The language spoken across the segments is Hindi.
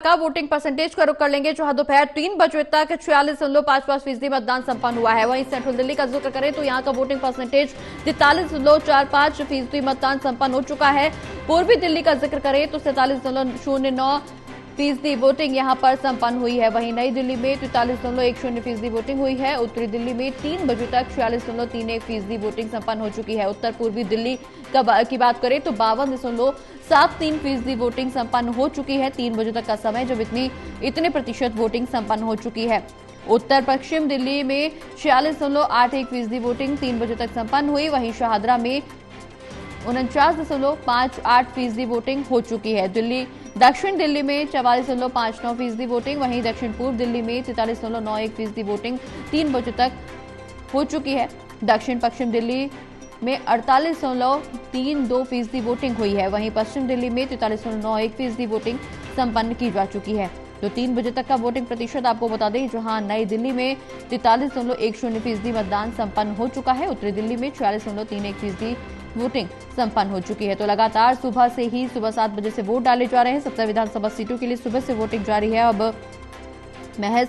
का वोटिंग परसेंटेज का रुख कर लेंगे, जहां दोपहर 3 बजे तक 46.55% मतदान संपन्न हुआ है। वहीं सेंट्रल दिल्ली का जिक्र करें तो यहां का वोटिंग परसेंटेज 43.45% मतदान संपन्न हो चुका है। पूर्वी दिल्ली का जिक्र करें तो 47.09% वोटिंग यहां पर संपन्न हुई है। वहीं नई दिल्ली में 43.10% वोटिंग हुई है। उत्तरी दिल्ली में 3 बजे तक 46.31% वोटिंग संपन्न हो चुकी है। उत्तर पूर्वी दिल्ली की बात करें तो 52.73% वोटिंग संपन्न हो चुकी है। 3 बजे तक का समय जब इतने प्रतिशत वोटिंग संपन्न हो चुकी है। उत्तर पश्चिम दिल्ली में 46.81% वोटिंग 3 बजे तक संपन्न हुई। वहीं शाहदरा में 49.58% वोटिंग हो चुकी है। दक्षिण दिल्ली में 44.59% वोटिंग, वहीं दक्षिण पूर्व दिल्ली में 43.91% वोटिंग 3 बजे तक हो चुकी है। दक्षिण पश्चिम दिल्ली में 48.32% वोटिंग हुई है। वहीं पश्चिम दिल्ली में 43.91% वोटिंग संपन्न की जा चुकी है। तो 3 बजे तक का वोटिंग प्रतिशत आपको बता दें, जहां नई दिल्ली में 43.10% मतदान संपन्न हो चुका है। उत्तरी दिल्ली में 46.31% वोटिंग संपन्न हो चुकी है। तो लगातार सुबह 7 बजे से वोट डाले जा रहे हैं। 17 विधानसभा सीटों के लिए सुबह से वोटिंग जारी है। अब महज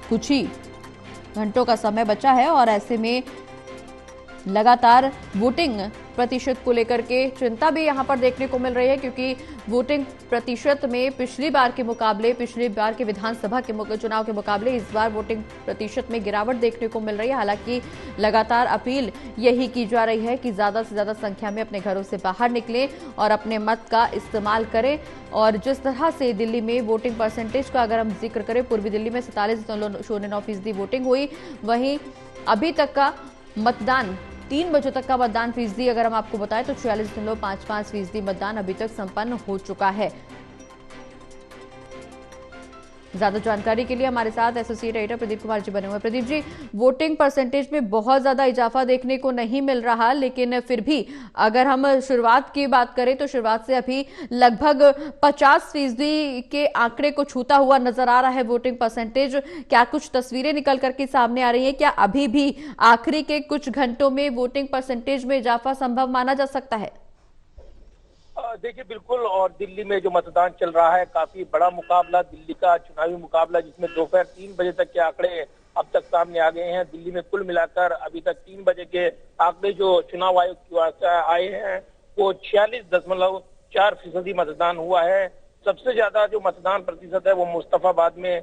कुछ ही घंटों का समय बचा है और ऐसे में लगातार वोटिंग प्रतिशत को लेकर के चिंता भी यहां पर देखने को मिल रही है, क्योंकि वोटिंग प्रतिशत में पिछली बार के विधानसभा के चुनाव के मुकाबले इस बार वोटिंग प्रतिशत में गिरावट देखने को मिल रही है। हालांकि लगातार अपील यही की जा रही है कि ज्यादा से ज्यादा संख्या में अपने घरों से बाहर निकलें और अपने मत का इस्तेमाल करें। और जिस तरह से दिल्ली में वोटिंग परसेंटेज का अगर हम जिक्र करें, पूर्वी दिल्ली में 47.09% वोटिंग हुई। वहीं अभी तक का मतदान 3 बजे तक का मतदान फीसदी अगर हम आपको बताएं तो 46.55% मतदान अभी तक संपन्न हो चुका है। ज्यादा जानकारी के लिए हमारे साथ एसोसिएट एडिटर प्रदीप कुमार जी बने हुए। प्रदीप जी, वोटिंग परसेंटेज में बहुत ज्यादा इजाफा देखने को नहीं मिल रहा, लेकिन फिर भी अगर हम शुरुआत की बात करें तो शुरुआत से अभी लगभग 50% के आंकड़े को छूता हुआ नजर आ रहा है वोटिंग परसेंटेज। क्या कुछ तस्वीरें निकल करके सामने आ रही है? क्या अभी भी आखिरी के कुछ घंटों में वोटिंग परसेंटेज में इजाफा संभव माना जा सकता है? देखिए बिल्कुल, और दिल्ली में जो मतदान चल रहा है काफी बड़ा मुकाबला, दिल्ली का चुनावी मुकाबला, जिसमें दोपहर 3 बजे तक के आंकड़े अब तक सामने आ गए हैं। दिल्ली में कुल मिलाकर अभी तक 3 बजे के आंकड़े जो चुनाव आयोग की ओर से आए हैं वो 46.4% मतदान हुआ है। सबसे ज्यादा जो मतदान प्रतिशत है वो मुस्तफाबाद में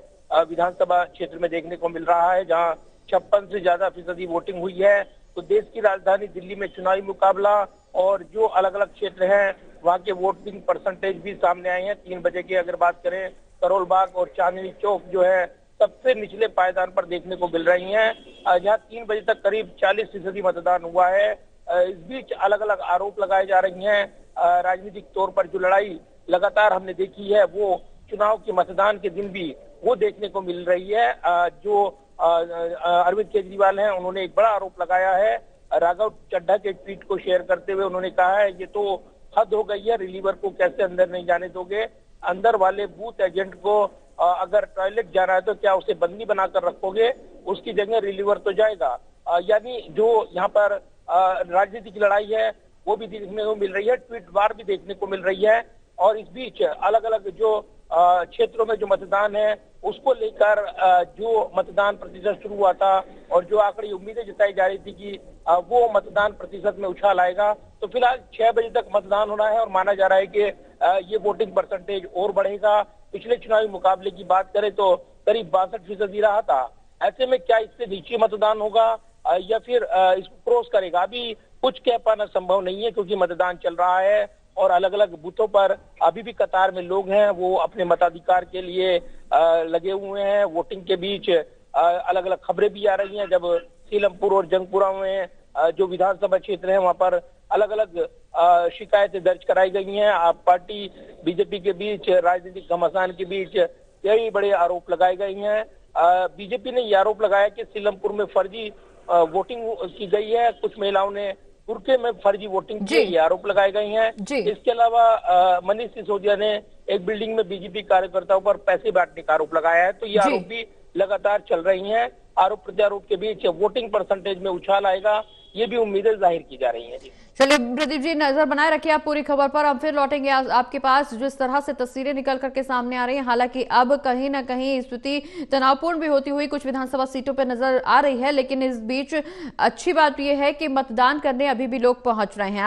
विधानसभा क्षेत्र में देखने को मिल रहा है, जहाँ 56 से ज्यादा फीसदी वोटिंग हुई है। तो देश की राजधानी दिल्ली में चुनावी मुकाबला और जो अलग अलग क्षेत्र हैं वहाँ के वोटिंग परसेंटेज भी सामने आए हैं। 3 बजे की अगर बात करें, करोल बाग और चांदनी चौक जो है सबसे निचले पायदान पर देखने को मिल रही हैं, जहाँ 3 बजे तक करीब 40% मतदान हुआ है। इस बीच अलग अलग आरोप लगाए जा रही हैं। राजनीतिक तौर पर जो लड़ाई लगातार हमने देखी है वो चुनाव के मतदान के दिन भी वो देखने को मिल रही है। जो अरविंद केजरीवाल हैं, उन्होंने एक बड़ा आरोप लगाया है। राघव चड्ढा के ट्वीट को शेयर करते हुए उन्होंने कहा है ये तो हद हो गई है, रिलीवर को कैसे अंदर नहीं जाने दोगे? अंदर वाले बूथ एजेंट को अगर टॉयलेट जाना है तो क्या उसे बंदी बनाकर रखोगे? उसकी जगह रिलीवर तो जाएगा। यानी जो यहाँ पर राजनीतिक लड़ाई है वो भी देखने को मिल रही है, ट्वीट वार भी देखने को मिल रही है। और इस बीच अलग अलग जो क्षेत्रों में जो मतदान है उसको लेकर जो मतदान प्रतिशत शुरू हुआ था और जो आंकड़ी उम्मीदें जताई जा रही थी कि वो मतदान प्रतिशत में उछाल आएगा, तो फिलहाल 6 बजे तक मतदान होना है और माना जा रहा है कि ये वोटिंग परसेंटेज और बढ़ेगा। पिछले चुनावी मुकाबले की बात करें तो करीब 62% रहा था। ऐसे में क्या इससे नीचे मतदान होगा या फिर इसको क्रॉस करेगा, अभी कुछ कह पाना संभव नहीं है, क्योंकि मतदान चल रहा है और अलग अलग बूथों पर अभी भी कतार में लोग हैं, वो अपने मताधिकार के लिए लगे हुए हैं। वोटिंग के बीच अलग अलग खबरें भी आ रही हैं, जब सीलमपुर और जंगपुरा में जो विधानसभा क्षेत्र है वहां पर अलग अलग शिकायतें दर्ज कराई गई हैं। आप पार्टी बीजेपी के बीच, राजनीतिक घमासान के बीच कई बड़े आरोप लगाए गए हैं। बीजेपी ने ये आरोप लगाया कि सीलमपुर में फर्जी वोटिंग की गई है, कुछ महिलाओं ने बुरके में फर्जी वोटिंग की, ये आरोप लगाए गए हैं। इसके अलावा मनीष सिसोदिया ने एक बिल्डिंग में बीजेपी कार्यकर्ताओं पर पैसे बांटने का आरोप लगाया है। तो ये आरोप भी लगातार चल रही हैं। आरोप प्रत्यारोप के बीच वोटिंग परसेंटेज में उछाल आएगा, ये भी उम्मीदें जाहिर की जा रही हैं। जी चलिए प्रदीप जी, नजर बनाए रखिए आप पूरी खबर पर। हम फिर लौटेंगे आपके पास। जिस तरह से तस्वीरें निकल करके सामने आ रही हैं, हालांकि अब कहीं ना कहीं स्थिति तनावपूर्ण भी होती हुई कुछ विधानसभा सीटों पर नजर आ रही है, लेकिन इस बीच अच्छी बात यह है कि मतदान करने अभी भी लोग पहुंच रहे हैं।